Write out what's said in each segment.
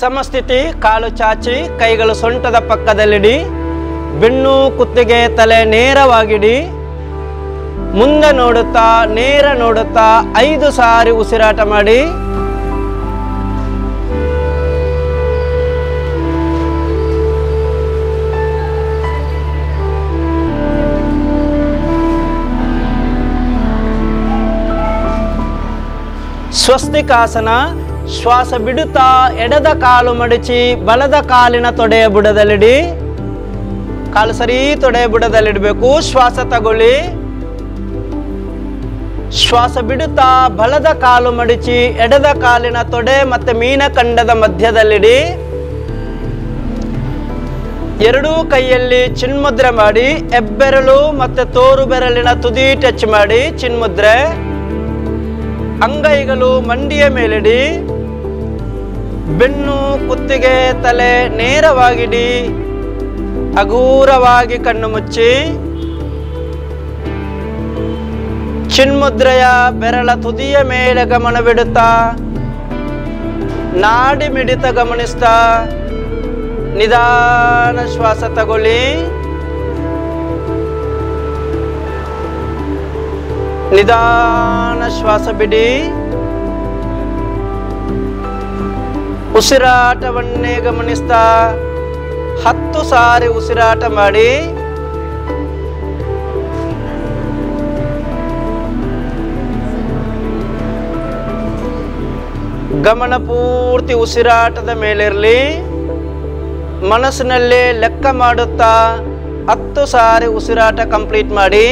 ಸಮಸ್ಥಿತಿ, ಕಾಲು ಚಾಚಿ ಕೈಗಳು ಸೊಂಟದ ಪಕ್ಕದಲ್ಲಿಡಿ. ಬೆನ್ನು ಕುತ್ತಿಗೆ ತಲೆ ನೇರವಾಗಿಡಿ. ಮುಂದೆ ನೋಡುತ್ತಾ ನೇರ ನೋಡುತ್ತಾ 5 ಸಾರಿ ಉಸಿರಾಟ ಮಾಡಿ. ಸ್ವಸ್ತಿಕಾಸನ. ಶ್ವಾಸ ಬಿಡುತ್ತಾ ಎಡದ ಕಾಲು ಮಡಚಿ ಬಲದ ಕಾಲಿನ ತೊಡೆಯ ಬುಡದಲ್ಲಿಡಿ. ಕಾಲು ಸರಿ ತೊಡೆಯ ಬುಡದಲ್ಲಿಡಬೇಕು. ಶ್ವಾಸ ತಗೊಳ್ಳಿ. ಶ್ವಾಸ ಬಿಡುತ್ತಾ ಬಲದ ಕಾಲು ಮಡಚಿ ಎಡದ ಕಾಲಿನ ತೊಡೆ ಮತ್ತೆ ಮೀನಖಂಡದ ಮಧ್ಯದಲ್ಲಿಡಿ. ಎರಡೂ ಕೈಯಲ್ಲಿ ಚಿನ್ಮುದ್ರೆ ಮಾಡಿ. ಹೆಬ್ಬೆರಳು ಮತ್ತೆ ತೋರು ಬೆರಳಿನ ತುದಿ ಟಚ್ ಮಾಡಿ ಚಿನ್ಮುದ್ರೆ. ಅಂಗೈಗಳು ಮಂಡಿಯ ಮೇಲಿಡಿ. ಬೆನ್ನು ಕುತ್ತಿಗೆ ತಲೆ ನೇರವಾಗಿಡಿ. ಹಗುರವಾಗಿ ಕಣ್ಣು ಮುಚ್ಚಿ. ಚಿನ್ಮುದ್ರೆಯ ಬೆರಳ ತುದಿಯ ಮೇಲೆ ಗಮನ ಬಿಡುತ್ತಾ ನಾಡಿ ಮಿಡಿತ ಗಮನಿಸ್ತಾ ನಿಧಾನ ಶ್ವಾಸ ತಗೊಳ್ಳಿ. ನಿಧಾನ ಶ್ವಾಸ ಬಿಡಿ. ಉಸಿರಾಟವನ್ನೇ ಗಮನಿಸ್ತಾ 10 ಸಾರಿ ಉಸಿರಾಟ ಮಾಡಿ. ಗಮನ ಪೂರ್ತಿ ಉಸಿರಾಟದ ಮೇಲಿರಲಿ. ಮನಸ್ಸಿನಲ್ಲೇ ಲೆಕ್ಕ ಮಾಡುತ್ತಾ 10 ಸಾರಿ ಉಸಿರಾಟ ಕಂಪ್ಲೀಟ್ ಮಾಡಿ.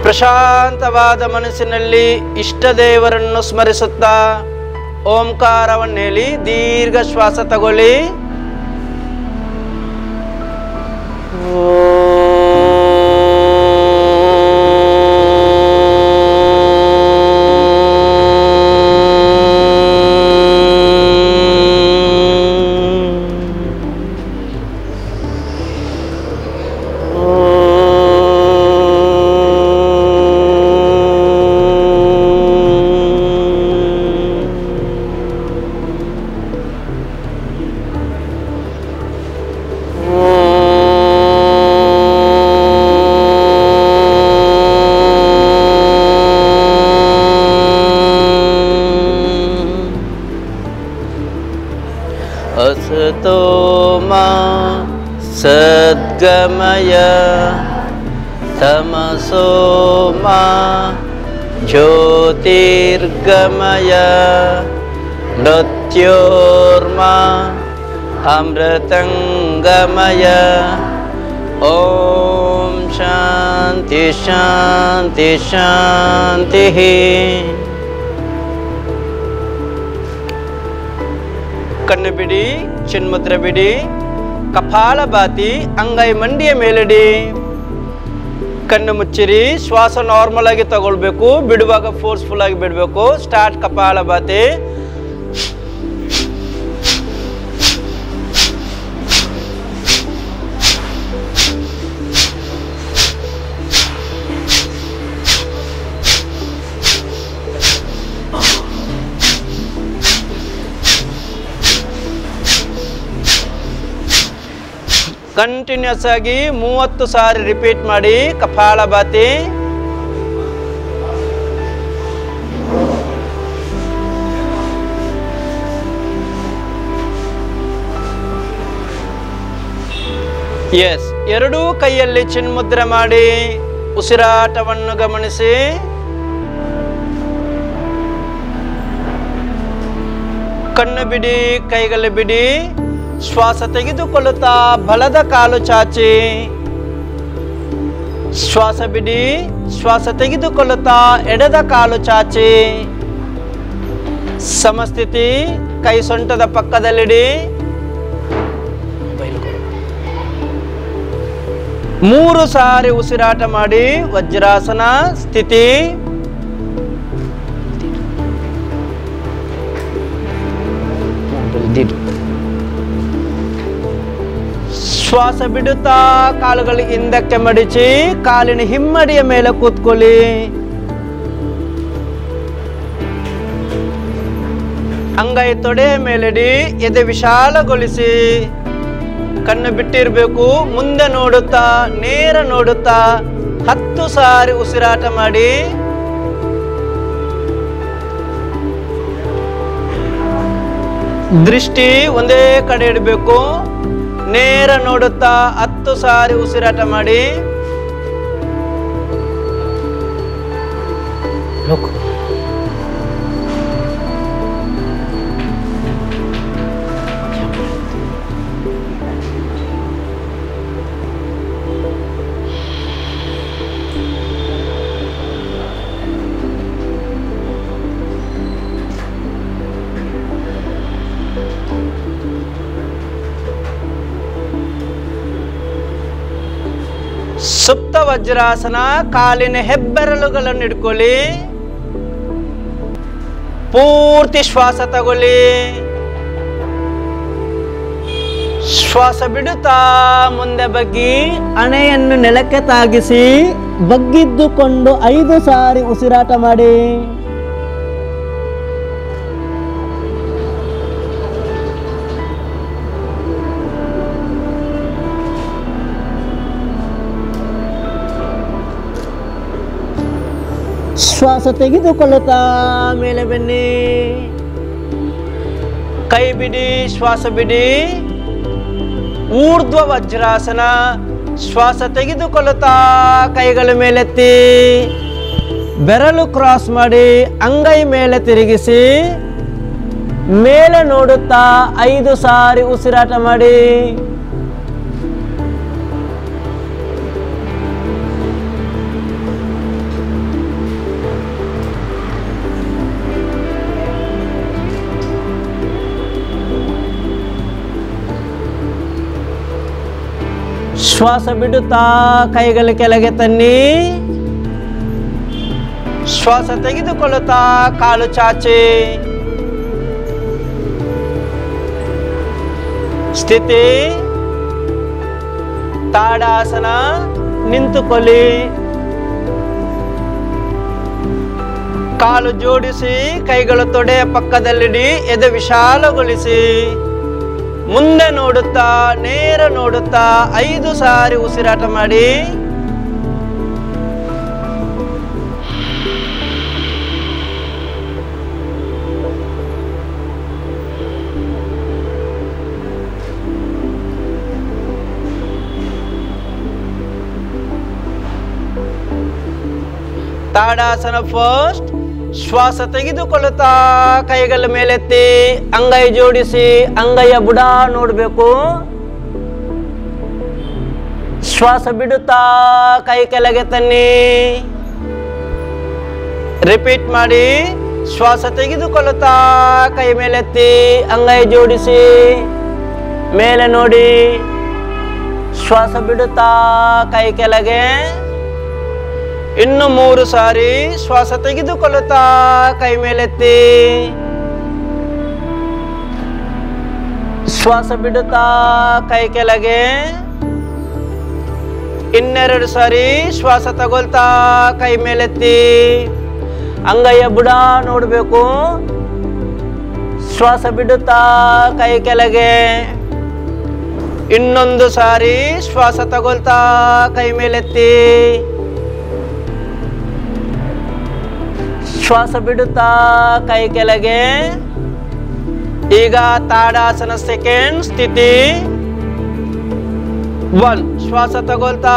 ಪ್ರಶಾಂತವಾದ ಮನಸ್ಸಿನಲ್ಲಿ ಇಷ್ಟ ದೇವರನ್ನು ಸ್ಮರಿಸುತ್ತಾ ಓಂಕಾರವನ್ನೇಳಿ ದೀರ್ಘ ಶ್ವಾಸ ತಗೊಳ್ಳಿ. असतो मा सद्गमय तमसो मा ज्योतिर्गमय मृत्योर्मा अमृतंगमय. ओम शांति शांति शांति. ಕಣ್ಣು ಬಿಡಿ. ಚಿನ್ಮುದ್ರೆ ಬಿಡಿ. ಕಪಾಲಭಾತಿ. ಅಂಗೈ ಮಂಡಿಯ ಮೇಲಿಡಿ. ಕಣ್ಣು ಮುಚ್ಚಿರಿ. ಶ್ವಾಸ ನಾರ್ಮಲ್ ಆಗಿ ತಗೊಳ್ಬೇಕು. ಬಿಡುವಾಗ ಫೋರ್ಸ್ಫುಲ್ ಆಗಿ ಬಿಡಬೇಕು. ಸ್ಟಾರ್ಟ್ ಕಪಾಲಭಾತಿ. ಕಂಟಿನ್ಯೂಸ್ ಆಗಿ 30 ಸಾರಿ ರಿಪೀಟ್ ಮಾಡಿ ಕಪಾಲಭಾತಿ. ಎಸ್. ಎರಡೂ ಕೈಯಲ್ಲಿ ಚಿನ್ಮುದ್ರೆ ಮಾಡಿ ಉಸಿರಾಟವನ್ನು ಗಮನಿಸಿ. ಕಣ್ಣು ಬಿಡಿ. ಕೈಗಳು ಬಿಡಿ. ಶ್ವಾಸ ತೆಗೆದುಕೊಳ್ಳುತ್ತಾ ಬಲದ ಕಾಲು ಚಾಚಿ. ಶ್ವಾಸ ಬಿಡಿ. ಶ್ವಾಸ ತೆಗೆದುಕೊಳ್ಳುತ್ತಾ ಎಡದ ಕಾಲು ಚಾಚಿ. ಸಮಸ್ಥಿತಿ. ಕೈ ಸೊಂಟದ ಪಕ್ಕದಲ್ಲಿಡಿ. 3 ಸಾರಿ ಉಸಿರಾಟ ಮಾಡಿ ವಜ್ರಾಸನ ಸ್ಥಿತಿ. ಶ್ವಾಸ ಬಿಡುತ್ತಾ ಕಾಲುಗಳು ಹಿಂದಕ್ಕೆ ಮಡಿಚಿ ಕಾಲಿನ ಹಿಮ್ಮಡಿಯ ಮೇಲೆ ಕೂತ್ಕೊಳ್ಳಿ. ಅಂಗೈ ತೊಡೆಯ ಮೇಲಿಡಿ, ಎದೆ ವಿಶಾಲಗೊಳಿಸಿ, ಕಣ್ಣು ಬಿಟ್ಟಿರಬೇಕು. ಮುಂದೆ ನೋಡುತ್ತಾ ನೇರ ನೋಡುತ್ತಾ 10 ಸಾರಿ ಉಸಿರಾಟ ಮಾಡಿ. ದೃಷ್ಟಿ ಒಂದೇ ಕಡೆ ಇಡಬೇಕು. ನೇರ ನೋಡುತ್ತಾ 10 ಸಾರಿ ಉಸಿರಾಟ ಮಾಡಿ. ಸುಪ್ತ ವಜ್ರಾಸನ. ಕಾಲಿನ ಹೆಬ್ಬೆರಳುಗಳನ್ನು ಹಿಡ್ಕೊಳ್ಳಿ. ಪೂರ್ತಿ ಶ್ವಾಸ ತಗೊಳ್ಳಿ. ಶ್ವಾಸ ಬಿಡುತ್ತಾ ಮುಂದೆ ಬಗ್ಗಿ ಹಣೆಯನ್ನು ನೆಲಕ್ಕೆ ತಾಗಿಸಿ ಬಗ್ಗಿದ್ದುಕೊಂಡು 5 ಸಾರಿ ಉಸಿರಾಟ ಮಾಡಿ. ಶ್ವಾಸ ತೆಗೆದುಕೊಳ್ಳುತ್ತಾ ಮೇಲೆ ಬನ್ನಿ. ಕೈ ಬಿಡಿ, ಶ್ವಾಸ ಬಿಡಿ. ಊರ್ಧ್ವ ವಜ್ರಾಸನ. ಶ್ವಾಸ ತೆಗೆದುಕೊಳ್ಳುತ್ತಾ ಕೈಗಳ ಮೇಲೆತ್ತಿ, ಬೆರಳು ಕ್ರಾಸ್ ಮಾಡಿ ಅಂಗೈ ಮೇಲೆ ತಿರುಗಿಸಿ ಮೇಲೆ ನೋಡುತ್ತಾ 5 ಸಾರಿ ಉಸಿರಾಟ ಮಾಡಿ. ಶ್ವಾಸ ಬಿಡುತ್ತಾ ಕೈಗಳ ಕೆಳಗೆ ತನ್ನಿ. ಶ್ವಾಸ ತೆಗೆದುಕೊಳ್ಳುತ್ತಾ ಕಾಲು ಚಾಚಿ. ಸ್ಥಿತಿ ತಾಡಾಸನ. ನಿಂತುಕೊಳ್ಳಿ. ಕಾಲು ಜೋಡಿಸಿ ಕೈಗಳು ತೊಡೆಯ ಪಕ್ಕದಲ್ಲಿಡಿ. ಎದೆ ವಿಶಾಲಗೊಳಿಸಿ ಮುಂದೆ ನೋಡುತ್ತಾ ನೇರ ನೋಡುತ್ತಾ 5 ಸಾರಿ ಉಸಿರಾಟ ಮಾಡಿ. ತಾಡಾಸನ ಫಸ್ಟ್. ಶ್ವಾಸ ತೆಗೆದುಕೊಳ್ಳುತ್ತಾ ಕೈಗಳ ಮೇಲೆತ್ತಿ ಅಂಗೈ ಜೋಡಿಸಿ ಅಂಗೈಯ ಬುಡ ನೋಡಬೇಕು. ಶ್ವಾಸ ಬಿಡುತ್ತಾ ಕೈ ಕೆಳಗೆ ತನ್ನಿ. ರಿಪೀಟ್ ಮಾಡಿ. ಶ್ವಾಸ ತೆಗೆದುಕೊಳ್ಳುತ್ತಾ ಕೈ ಮೇಲೆತ್ತಿ ಅಂಗೈ ಜೋಡಿಸಿ ಮೇಲೆ ನೋಡಿ. ಶ್ವಾಸ ಬಿಡುತ್ತಾ ಕೈ ಕೆಳಗೆ. ಇನ್ನು 3 ಸಾರಿ ಶ್ವಾಸ ತೆಗೆದುಕೊಳ್ಳುತ್ತಾ ಕೈ ಮೇಲೆತ್ತಿ, ಶ್ವಾಸ ಬಿಡುತ್ತಾ ಕೈ ಕೆಳಗೆ. ಇನ್ನೆರಡು ಸಾರಿ ಶ್ವಾಸ ತಗೊಳ್ತಾ ಕೈ ಮೇಲೆತ್ತಿ ಅಂಗೈಯ ಬುಡ ನೋಡಬೇಕು. ಶ್ವಾಸ ಬಿಡುತ್ತಾ ಕೈ ಕೆಳಗೆ. ಇನ್ನೊಂದು ಸಾರಿ ಶ್ವಾಸ ತಗೊಳ್ತಾ ಕೈ ಮೇಲೆತ್ತಿ, ಶ್ವಾಸ ಬಿಡುತ್ತಾ ಕೈ ಕೆಳಗೆ. ಈಗ ತಾಡಾಸನ ಸೆಕೆಂಡ್ ಸ್ಥಿತಿ. 1 ಶ್ವಾಸ ತಗೊಳ್ತಾ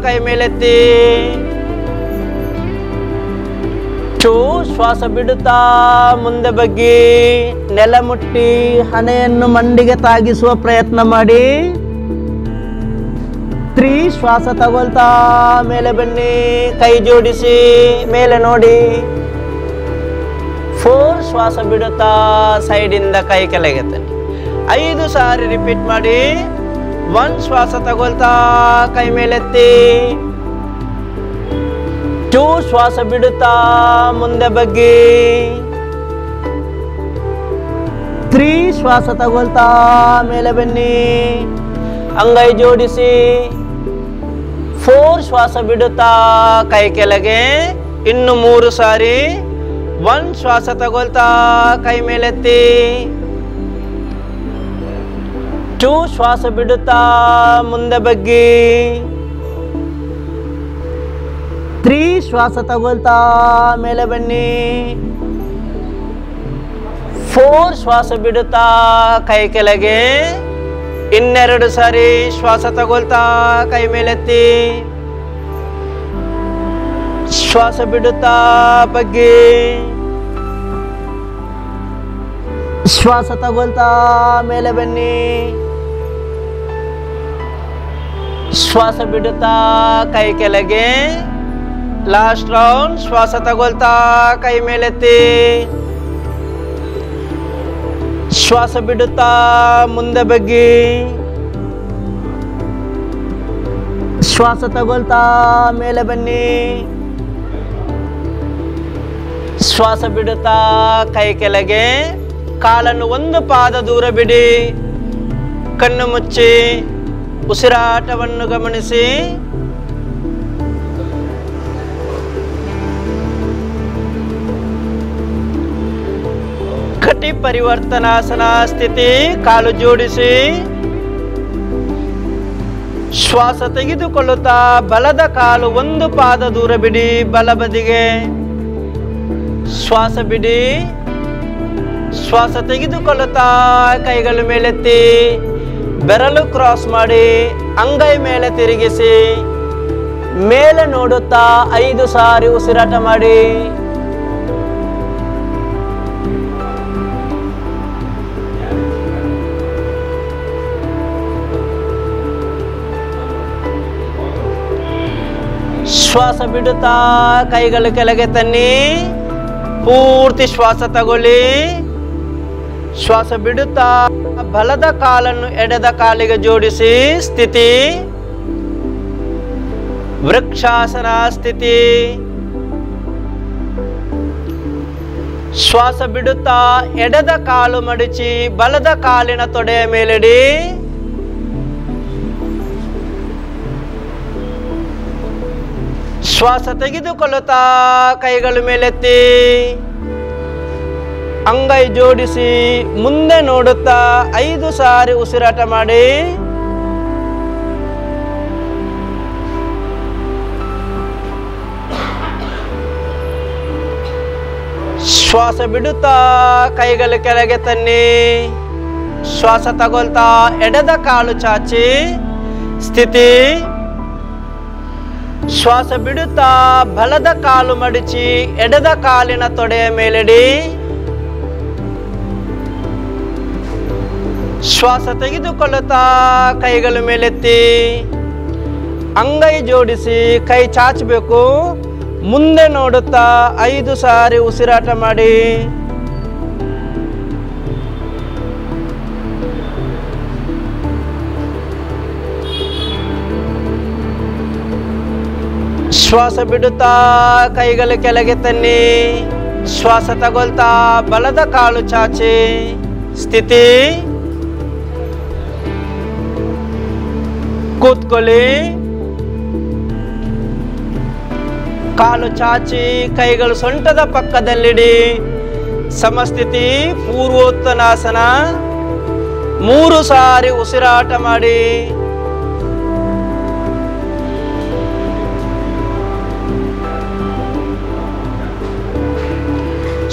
ಕೈ ಮೇಲೆತ್ತಿ. 2 ಶ್ವಾಸ ಬಿಡುತ್ತಾ ಮುಂದೆ ಬಗ್ಗಿ ನೆಲ ಮುಟ್ಟಿ ಹಣೆಯನ್ನು ಮಂಡಿಗೆ ತಾಗಿಸುವ ಪ್ರಯತ್ನ ಮಾಡಿ. 3 ಶ್ವಾಸ ತಗೊಳ್ತಾ ಮೇಲೆ ಬನ್ನಿ, ಕೈ ಜೋಡಿಸಿ ಮೇಲೆ ನೋಡಿ. 4 ಶ್ವಾಸ ಬಿಡುತ್ತಾ ಸೈಡಿಂದ ಕೈ ಕೆಳಗೆ ತನ್ನಿ. 5 ಸಾರಿ ರಿಪೀಟ್ ಮಾಡಿ. 1 ಶ್ವಾಸ ತಗೊಳ್ತಾ ಕೈ ಮೇಲೆತ್ತಿ. 2 ಶ್ವಾಸ ಬಿಡುತ್ತಾ ಮುಂದೆ ಬಗ್ಗಿ. 3 ಶ್ವಾಸ ತಗೊಳ್ತಾ ಮೇಲೆ ಬನ್ನಿ, ಅಂಗೈ ಜೋಡಿಸಿ. 4 ಶ್ವಾಸ ಬಿಡುತ್ತಾ ಕೈ ಕೆಳಗೆ. ಇನ್ನು 3 ಸಾರಿ. 1 ಶ್ವಾಸ ತಗೊಳ್ತಾ ಕೈ ಮೇಲೆತ್ತಿ. 2 ಶ್ವಾಸ ಬಿಡುತ್ತಾ ಮುಂದೆ ಬಗ್ಗಿ. 3 ಶ್ವಾಸ ತಗೊಳ್ತಾ ಮೇಲೆ ಬನ್ನಿ. 4 ಶ್ವಾಸ ಬಿಡುತ್ತಾ ಕೈ ಕೆಳಗೆ. ಇನ್ನೆರಡು ಸಾರಿ ಶ್ವಾಸ ತಗೊಳ್ತಾ ಕೈ ಮೇಲೆತ್ತಿ. ಶ್ವಾಸ ಬಿಡುತ್ತಾ ಬಗ್ಗಿ. ಶ್ವಾಸ ತಗೊಳ್ತಾ ಮೇಲೆ ಬನ್ನಿ. ಶ್ವಾಸ ಬಿಡುತ್ತಾ ಕೈ ಕೆಳಗೆ. Last round. ಶ್ವಾಸ ತಗೊಳ್ತಾ ಕೈ ಮೇಲೆತ್ತಿ. ಶ್ವಾಸ ಬಿಡುತ್ತಾ ಮುಂದೆ ಬಗ್ಗಿ. ಶ್ವಾಸ ತಗೊಳ್ತಾ ಮೇಲೆ ಬನ್ನಿ. ಶ್ವಾಸ ಬಿಡುತ್ತಾ ಕೈ ಕೆಳಗೆ. ಕಾಲನ್ನು 1 ಪಾದ ದೂರ ಬಿಡಿ. ಕಣ್ಣು ಮುಚ್ಚಿ ಉಸಿರಾಟವನ್ನು ಗಮನಿಸಿ. ಕಟಿ ಪರಿವರ್ತನಾಸನ ಸ್ಥಿತಿ. ಕಾಲು ಜೋಡಿಸಿ ಶ್ವಾಸ ತೆಗೆದುಕೊಳ್ಳುತ್ತಾ ಬಲದ ಕಾಲು 1 ಪಾದ ದೂರ ಬಿಡಿ ಬಲಬದಿಗೆ. ಶ್ವಾಸ ಬಿಡಿ. ಶ್ವಾಸ ತೆಗೆದುಕೊಳ್ಳುತ್ತಾ ಕೈಗಳು ಮೇಲೆತ್ತಿ, ಬೆರಳು ಕ್ರಾಸ್ ಮಾಡಿ ಅಂಗೈ ಮೇಲೆ ತಿರುಗಿಸಿ, ಮೇಲೆ ನೋಡುತ್ತಾ 5 ಸಾರಿ ಉಸಿರಾಟ ಮಾಡಿ. ಶ್ವಾಸ ಬಿಡುತ್ತಾ ಕೈಗಳು ಕೆಳಗೆ ತನ್ನಿ. ಪೂರ್ತಿ ಶ್ವಾಸ ತಗೊಳ್ಳಿ. ಶ್ವಾಸ ಬಿಡುತ್ತಾ ಬಲದ ಕಾಲನ್ನು ಎಡದ ಕಾಲಿಗೆ ಜೋಡಿಸಿ ಸ್ಥಿತಿ. ವೃಕ್ಷಾಸನ ಸ್ಥಿತಿ. ಶ್ವಾಸ ಬಿಡುತ್ತಾ ಎಡದ ಕಾಲು ಮಡಚಿ ಬಲದ ಕಾಲಿನ ತೊಡೆಯ ಮೇಲಿಡಿ. ಶ್ವಾಸ ತೆಗೆದುಕೊಳ್ಳುತ್ತಾ ಕೈಗಳು ಮೇಲೆತ್ತಿ, ಅಂಗೈ ಜೋಡಿಸಿ ಮುಂದೆ ನೋಡುತ್ತಾ 5 ಸಾರಿ ಉಸಿರಾಟ ಮಾಡಿ. ಶ್ವಾಸ ಬಿಡುತ್ತಾ ಕೈಗಳು ಕೆಳಗೆ ತನ್ನಿ. ಶ್ವಾಸ ತಗೊಳ್ತಾ ಎಡದ ಕಾಲು ಚಾಚಿ ಸ್ಥಿತಿ. ಶ್ವಾಸ ಬಿಡುತ್ತಾ ಬಲದ ಕಾಲು ಮಡಚಿ ಎಡದ ಕಾಲಿನ ತೊಡೆಯ ಮೇಲಿಡಿ. ಶ್ವಾಸ ತೆಗೆದುಕೊಳ್ಳುತ್ತಾ ಕೈಗಳು ಮೇಲೆತ್ತಿ, ಅಂಗೈ ಜೋಡಿಸಿ ಕೈ ಚಾಚಬೇಕು. ಮುಂದೆ ನೋಡುತ್ತಾ 5 ಸಾರಿ ಉಸಿರಾಟ ಮಾಡಿ. ಶ್ವಾಸ ಬಿಡುತ್ತಾ ಕೈಗಳು ಕೆಳಗೆ ತನ್ನಿ. ಶ್ವಾಸ ತಗೊಳ್ತಾ ಬಲದ ಕಾಲು ಚಾಚಿ ಸ್ಥಿತಿ. ಕೂತ್ಕೊಳ್ಳಿ. ಕಾಲು ಚಾಚಿ ಕೈಗಳು ಸೊಂಟದ ಪಕ್ಕದಲ್ಲಿಡಿ. ಸಮಸ್ಥಿತಿ ಪೂರ್ವೋತ್ತನಾಸನ. 3 ಸಾರಿ ಉಸಿರಾಟ ಮಾಡಿ.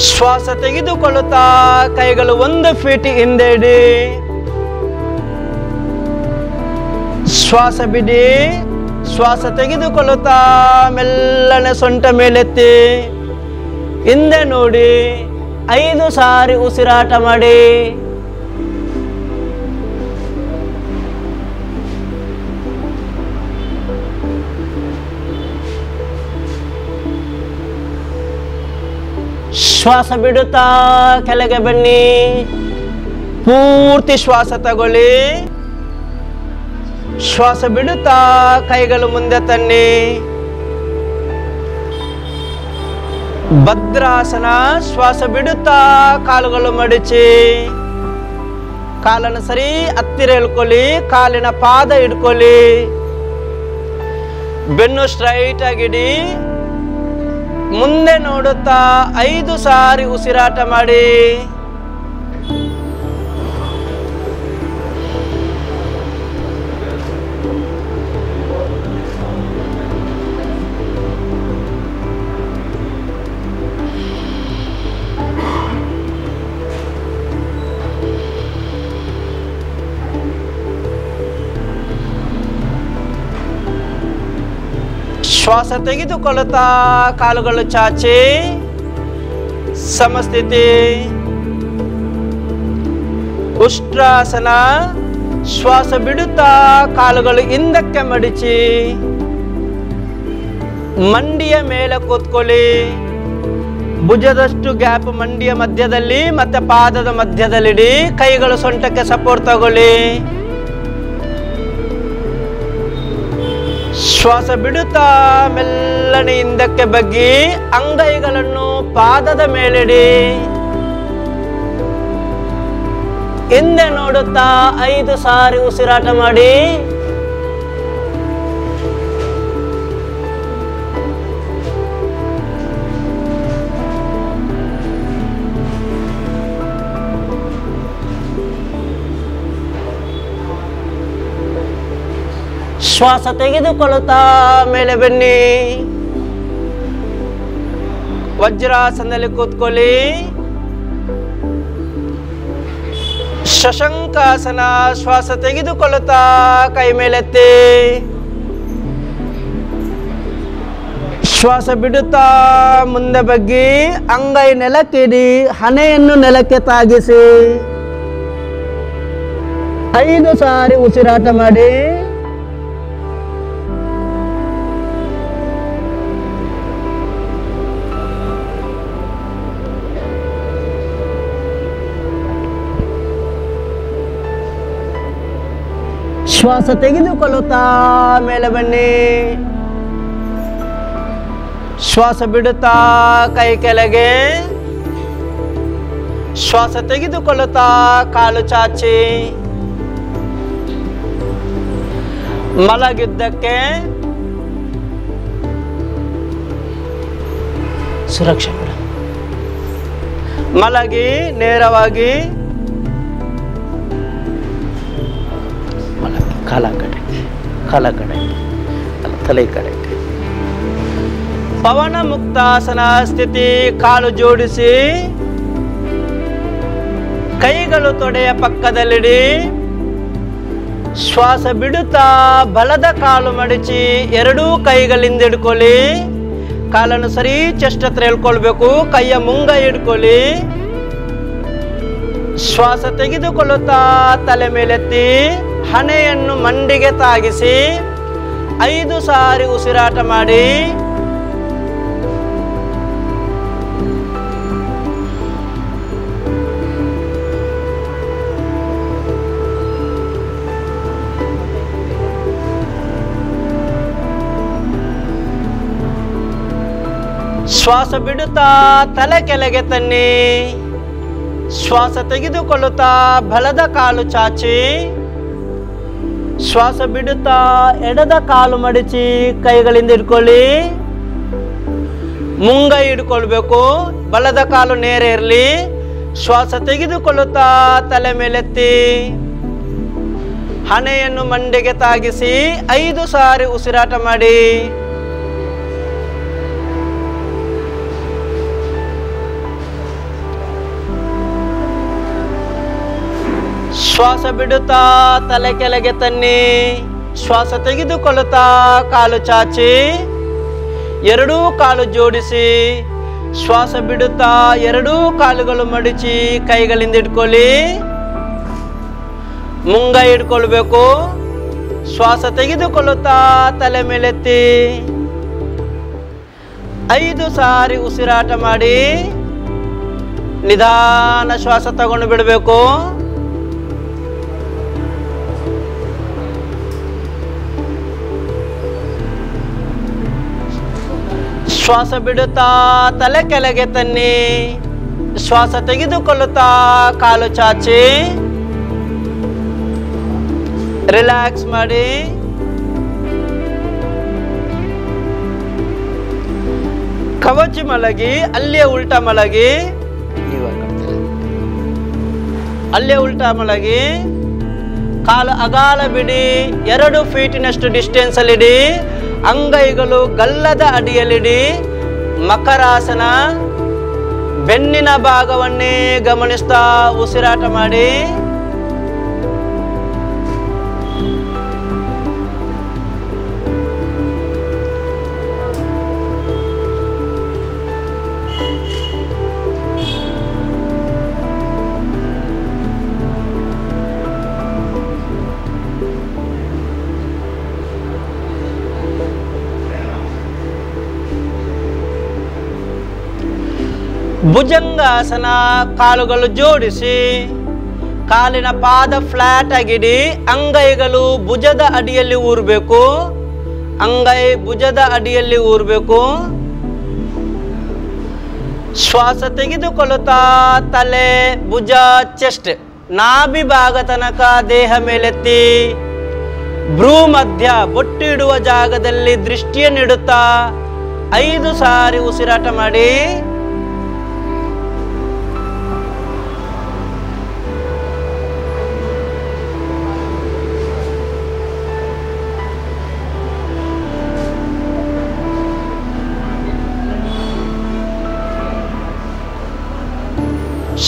ಶ್ವಾಸ ತೆಗೆದುಕೊಳ್ಳುತ್ತಾ ಕೈಗಳು 1 ಫೀಟ್ ಹಿಂದೆ ಇಡಿ. ಶ್ವಾಸ ಬಿಡಿ. ಶ್ವಾಸ ತೆಗೆದುಕೊಳ್ಳುತ್ತಾ ಮೆಲ್ಲನೆ ಸೊಂಟ ಮೇಲೆತ್ತಿ ಹಿಂದೆ ನೋಡಿ 5 ಸಾರಿ ಉಸಿರಾಟ ಮಾಡಿ. ಶ್ವಾಸ ಬಿಡುತ್ತಾ ಕೆಳಗೆ ಬನ್ನಿ. ಪೂರ್ತಿ ಶ್ವಾಸ ತಗೊಳ್ಳಿ. ಶ್ವಾಸ ಬಿಡುತ್ತಾ ಕೈಗಳು ಮುಂದೆ ತನ್ನಿ. ಭದ್ರಾಸನ. ಶ್ವಾಸ ಬಿಡುತ್ತಾ ಕಾಲುಗಳು ಮಡಚಿ. ಕಾಲನ್ನು ಸರಿ ಹತ್ತಿರ ಇಳ್ಕೊಳ್ಳಿ. ಕಾಲಿನ ಪಾದ ಹಿಡ್ಕೊಳ್ಳಿ. ಬೆನ್ನು ಸ್ಟ್ರೈಟ್ ಆಗಿಡಿ. ಮುಂದೆ ನೋಡುತ್ತಾ 5 ಸಾರಿ ಉಸಿರಾಟ ಮಾಡಿ. ಶ್ವಾಸ ತೆಗೆದುಕೊಳ್ಳುತ್ತಾ ಕಾಲುಗಳು ಚಾಚಿ ಸಮಸ್ಥಿತಿ. ಉಷ್ಟ್ರಾಸನ. ಶ್ವಾಸ ಬಿಡುತ್ತಾ ಕಾಲುಗಳು ಹಿಂದಕ್ಕೆ ಮಡಿಚಿ. ಮಂಡಿಯ ಮೇಲೆ ಕೂತ್ಕೊಳ್ಳಿ. ಭುಜದಷ್ಟು ಗ್ಯಾಪ್ ಮಂಡಿಯ ಮಧ್ಯದಲ್ಲಿ ಮತ್ತೆ ಪಾದದ ಮಧ್ಯದಲ್ಲಿಡಿ. ಕೈಗಳು ಸೊಂಟಕ್ಕೆ ಸಪೋರ್ಟ್ ತಗೊಳ್ಳಿ. ಶ್ವಾಸ ಬಿಡುತ್ತಾ ಮೆಲ್ಲನೆ ಹಿಂದಕ್ಕೆ ಬಗ್ಗಿ ಅಂಗೈಗಳನ್ನು ಪಾದದ ಮೇಲಿಡಿ. ಹಿಂದೆ ನೋಡುತ್ತಾ 5 ಸಾರಿ ಉಸಿರಾಟ ಮಾಡಿ. ಶ್ವಾಸ ತೆಗೆದುಕೊಳ್ಳುತ್ತಾ ಮೇಲೆ ಬನ್ನಿ. ವಜ್ರಾಸನದಲ್ಲಿ ಕೂತ್ಕೊಳ್ಳಿ. ಶಶಂಕಾಸನ. ಶ್ವಾಸ ತೆಗೆದುಕೊಳ್ಳುತ್ತಾ ಕೈ ಮೇಲೆತ್ತಿ. ಶ್ವಾಸ ಬಿಡುತ್ತಾ ಮುಂದೆ ಬಗ್ಗಿ ಅಂಗೈ ನೆಲಕ್ಕಿಡಿ. ಹಣೆಯನ್ನು ನೆಲಕ್ಕೆ ತಾಗಿಸಿ 5 ಸಾರಿ ಉಸಿರಾಟ ಮಾಡಿ. ಶ್ವಾಸ ತೆಗೆದುಕೊಳ್ಳುತ್ತಾ ಮೇಲೆ ಬನ್ನಿ. ಶ್ವಾಸ ಬಿಡುತ್ತಾ ಕೈ ಕೆಳಗೆ. ಶ್ವಾಸ ತೆಗೆದುಕೊಳ್ಳುತ್ತಾ ಕಾಲು ಚಾಚಿ. ಮಲಗಿದ್ದಕ್ಕೆ ಸುರಕ್ಷೆ ಬಿಡ. ಮಲಗಿ ನೇರವಾಗಿ ಕಾಲ ಕಡೆ ತಲೆ ಕಡೆ. ಪವನ ಮುಕ್ತಾಸನ ಸ್ಥಿತಿ. ಕಾಲು ಜೋಡಿಸಿ. ಕೈಗಳು ತೊಡೆಯ ಪಕ್ಕದಲ್ಲಿಡಿ. ಶ್ವಾಸ ಬಿಡುತ್ತಾ ಬಲದ ಕಾಲು ಮಡಚಿ 2 ಕೈಗಳಿಂದ ಹಿಡ್ಕೊಳ್ಳಿ. ಕಾಲನ್ನು ಸರಿ ಚೆಸ್ಟ್ ಹತ್ರ ಹೇಳ್ಕೊಳ್ಬೇಕು. ಕೈಯ ಮುಂಗೈ ಹಿಡ್ಕೊಳ್ಳಿ. ಶ್ವಾಸ ತೆಗೆದುಕೊಳ್ಳುತ್ತಾ ತಲೆ ಮೇಲೆತ್ತಿ ಹಣೆಯನ್ನು ಮಂಡಿಗೆ ತಾಗಿಸಿ 5 ಸಾರಿ ಉಸಿರಾಟ ಮಾಡಿ. ಶ್ವಾಸ ಬಿಡುತ್ತಾ ತಲೆ ಕೆಳಗೆ ತನ್ನಿ. ಶ್ವಾಸ ತೆಗೆದುಕೊಳ್ಳುತ್ತಾ ಬಲದ ಕಾಲು ಚಾಚಿ. ಶ್ವಾಸ ಬಿಡುತ್ತಾ ಎಡದ ಕಾಲು ಮಡಚಿ ಕೈಗಳಿಂದ ಹಿಡ್ಕೊಳ್ಳಿ. ಮುಂಗೈ ಹಿಡ್ಕೊಳ್ಬೇಕು. ಬಲದ ಕಾಲು ನೇರ ಇರಲಿ. ಶ್ವಾಸ ತೆಗೆದುಕೊಳ್ಳುತ್ತಾ ತಲೆ ಮೇಲೆತ್ತಿ ಹಣೆಯನ್ನು ಮಂಡಿಗೆ ತಾಗಿಸಿ 5 ಸಾರಿ ಉಸಿರಾಟ ಮಾಡಿ. ಶ್ವಾಸ ಬಿಡುತ್ತಾ ತಲೆ ಕೆಳಗೆ ತನ್ನಿ. ಶ್ವಾಸ ತೆಗೆದುಕೊಳ್ಳುತ್ತಾ ಕಾಲು ಚಾಚಿ 2 ಕಾಲು ಜೋಡಿಸಿ. ಶ್ವಾಸ ಬಿಡುತ್ತಾ 2 ಕಾಲುಗಳು ಮಡಚಿ ಕೈಗಳಿಂದ ಹಿಡ್ಕೊಳ್ಳಿ. ಮುಂಗೈ ಹಿಡ್ಕೊಳ್ಬೇಕು. ಶ್ವಾಸ ತೆಗೆದುಕೊಳ್ಳುತ್ತಾ ತಲೆ ಮೇಲೆತ್ತಿ 5 ಸಾರಿ ಉಸಿರಾಟ ಮಾಡಿ. ನಿಧಾನ ಶ್ವಾಸ ತಗೊಂಡು ಬಿಡಬೇಕು. ಶ್ವಾಸ ಬಿಡುತ್ತಾ ತಲೆ ಕೆಳಗೆ ತನ್ನಿ. ಶ್ವಾಸ ತೆಗೆದುಕೊಳ್ಳುತ್ತಾ ಕಾಲು ಚಾಚಿ ರಿಲ್ಯಾಕ್ಸ್ ಮಾಡಿ. ಕವಚಿ ಮಲಗಿ, ಅಲ್ಲೇ ಉಲ್ಟಾ ಮಲಗಿ, ಅಲ್ಲೇ ಉಲ್ಟಾ ಮಲಗಿ. ಕಾಲು ಅಗಾಲ ಬಿಡಿ, 2 ಫೀಟಿನಷ್ಟು ಡಿಸ್ಟೆನ್ಸ್ ಅಲ್ಲಿಡಿ. ಅಂಗೈಗಳು ಗಲ್ಲದ ಅಡಿಯಲ್ಲಿಡಿ. ಮಕರಾಸನ. ಬೆನ್ನಿನ ಭಾಗವನ್ನೇ ಗಮನಿಸ್ತಾ ಉಸಿರಾಟ ಮಾಡಿ. ಭುಜಂಗಾಸನ. ಕಾಲುಗಳು ಜೋಡಿಸಿ, ಕಾಲಿನ ಪಾದ ಫ್ಲಾಟ್ ಆಗಿಡಿ. ಅಂಗೈಗಳು ಭುಜದ ಅಡಿಯಲ್ಲಿ ಊರಬೇಕು. ಅಂಗೈ ಭುಜದ ಅಡಿಯಲ್ಲಿ ಊರಬೇಕು. ಶ್ವಾಸ ತೆಗೆದುಕೊಳ್ಳುತ್ತಾ ತಲೆ, ಭುಜ, ಚೆಸ್ಟ್, ನಾಭಿ ಭಾಗ ತನಕ ದೇಹ ಮೇಲೆತ್ತಿ. ಭ್ರೂ ಮಧ್ಯ ಬೊಟ್ಟಿಡುವ ಜಾಗದಲ್ಲಿ ದೃಷ್ಟಿಯನ್ನಿಡುತ್ತಾ 5 ಸಾರಿ ಉಸಿರಾಟ ಮಾಡಿ.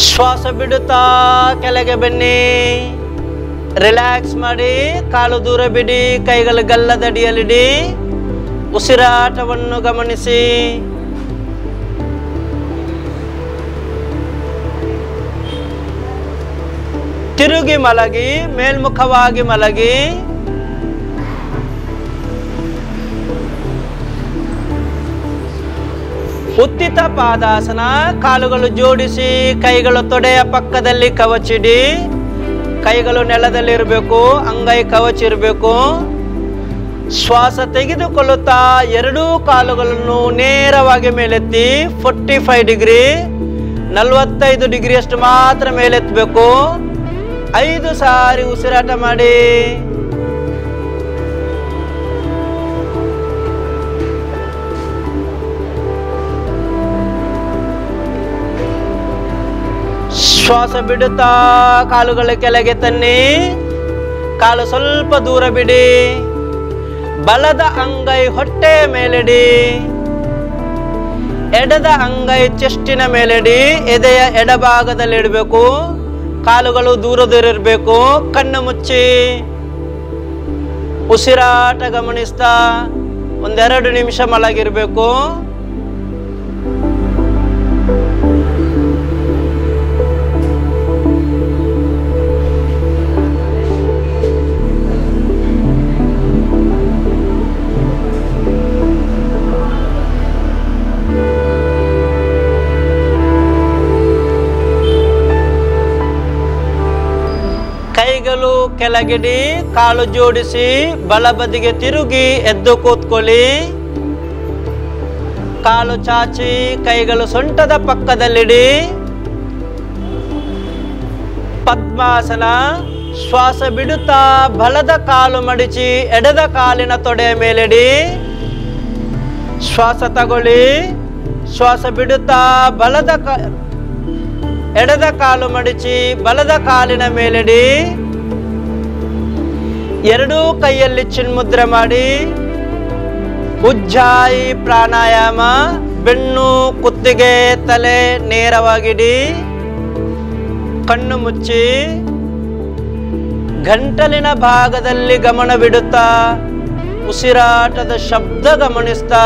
ಶ್ವಾಸ ಬಿಡುತ್ತಾ ಕೆಳಗೆ ಬನ್ನಿ. ರಿಲ್ಯಾಕ್ಸ್ ಮಾಡಿ. ಕಾಲು ದೂರ ಬಿಡಿ, ಕೈಗಳು ಗಲ್ಲದಡಿಯಲ್ಲಿಡಿ. ಉಸಿರಾಟವನ್ನು ಗಮನಿಸಿ. ತಿರುಗಿ ಮಲಗಿ, ಮೇಲ್ಮುಖವಾಗಿ ಮಲಗಿ. ಉತ್ತಿತ ಪಾದಾಸನ. ಕಾಲುಗಳು ಜೋಡಿಸಿ, ಕೈಗಳು ತೊಡೆಯ ಪಕ್ಕದಲ್ಲಿ ಕವಚಿಡಿ. ಕೈಗಳು ನೆಲದಲ್ಲಿರಬೇಕು, ಅಂಗೈ ಕವಚಿರಬೇಕು. ಶ್ವಾಸ ತೆಗೆದುಕೊಳ್ಳುತ್ತಾ 2 ಕಾಲುಗಳನ್ನು ನೇರವಾಗಿ ಮೇಲೆತ್ತಿ. 45 ಡಿಗ್ರಿ, 45 ಡಿಗ್ರಿಯಷ್ಟು ಮಾತ್ರ ಮೇಲೆತ್ತಬೇಕು. 5 ಸಾರಿ ಉಸಿರಾಟ ಮಾಡಿ. ಶ್ವಾಸ ಬಿಡುತ್ತಾ ಕಾಲುಗಳ ಕೆಳಗೆ ತನ್ನಿ. ಕಾಲು ಸ್ವಲ್ಪ ದೂರ ಬಿಡಿ. ಬಲದ ಅಂಗೈ ಹೊಟ್ಟೆಯ ಮೇಲಿಡಿ. ಎಡದ ಅಂಗೈ ಚೆಸ್ಟಿನ ಮೇಲಿಡಿ. ಎದೆಯ ಎಡಭಾಗದಲ್ಲಿ ಇಡಬೇಕು. ಕಾಲುಗಳು ದೂರ ದೂರ ಇರಬೇಕು. ಕಣ್ಣು ಮುಚ್ಚಿ ಉಸಿರಾಟ ಗಮನಿಸ್ತಾ 1-2 ನಿಮಿಷ ಮಲಗಿರಬೇಕು. ಕೈಗಳು ಕೆಳಗಿಡಿ, ಕಾಲು ಜೋಡಿಸಿ, ಬಲಬದಿಗೆ ತಿರುಗಿ ಎದ್ದು ಕೂತ್ಕೊಳ್ಳಿ. ಕಾಲು ಚಾಚಿ, ಕೈಗಳು ಸೊಂಟದ ಪಕ್ಕದಲ್ಲಿಡಿ. ಪದ್ಮಾಸನ. ಶ್ವಾಸ ಬಿಡುತ್ತಾ ಬಲದ ಕಾಲು ಮಡಿಚಿ ಎಡದ ಕಾಲಿನ ತೊಡೆಯ ಮೇಲಿಡಿ. ಶ್ವಾಸ ತಗೊಳ್ಳಿ. ಶ್ವಾಸ ಬಿಡುತ್ತಾ ಎಡದ ಕಾಲು ಮಡಿಚಿ ಬಲದ ಕಾಲಿನ ಮೇಲಿಡಿ. 2 ಕೈಯಲ್ಲಿ ಚಿನ್ಮುದ್ರೆ ಮಾಡಿ. ಉಜ್ಜಾಯಿ ಪ್ರಾಣಾಯಾಮ. ಬೆನ್ನು, ಕುತ್ತಿಗೆ, ತಲೆ ನೇರವಾಗಿಡಿ. ಕಣ್ಣು ಮುಚ್ಚಿ ಗಂಟಲಿನ ಭಾಗದಲ್ಲಿ ಗಮನ ಬಿಡುತ್ತಾ ಉಸಿರಾಟದ ಶಬ್ದ ಗಮನಿಸ್ತಾ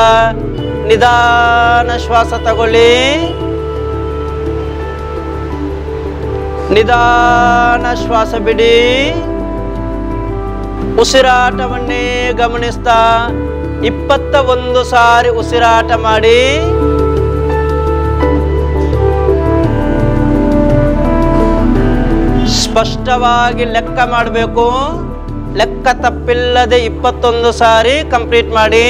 ನಿಧಾನ ಶ್ವಾಸ ತಗೊಳ್ಳಿ. ನಿಧಾನ ಶ್ವಾಸ ಬಿಡಿ. ಉಸಿರಾಟವನ್ನೇ ಗಮನಿಸ್ತಾ 21 ಸಾರಿ ಉಸಿರಾಟ ಮಾಡಿ. ಸ್ಪಷ್ಟವಾಗಿ ಲೆಕ್ಕ ಮಾಡಬೇಕು. ಲೆಕ್ಕ ತಪ್ಪಿಲ್ಲದೆ 21 ಸಾರಿ ಕಂಪ್ಲೀಟ್ ಮಾಡಿ.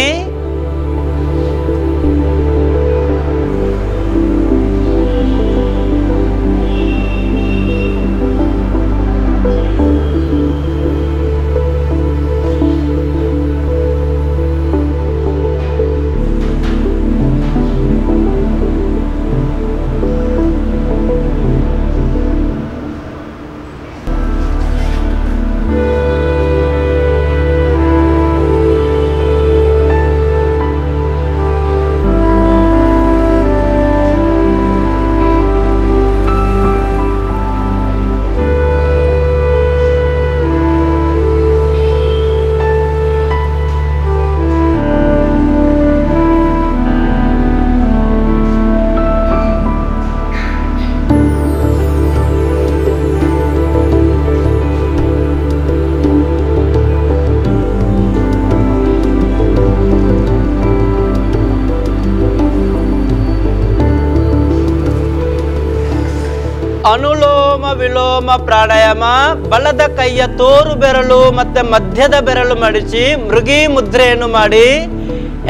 ಅನುಲೋಮ ವಿಲೋಮ ಪ್ರಾಣಾಯಾಮ. ಬಲದ ಕೈಯ ತೋರು ಬೆರಳು ಮತ್ತೆ ಮಧ್ಯದ ಬೆರಳು ಮಡಿಸಿ ಮೃಗಿ ಮುದ್ರೆಯನ್ನು ಮಾಡಿ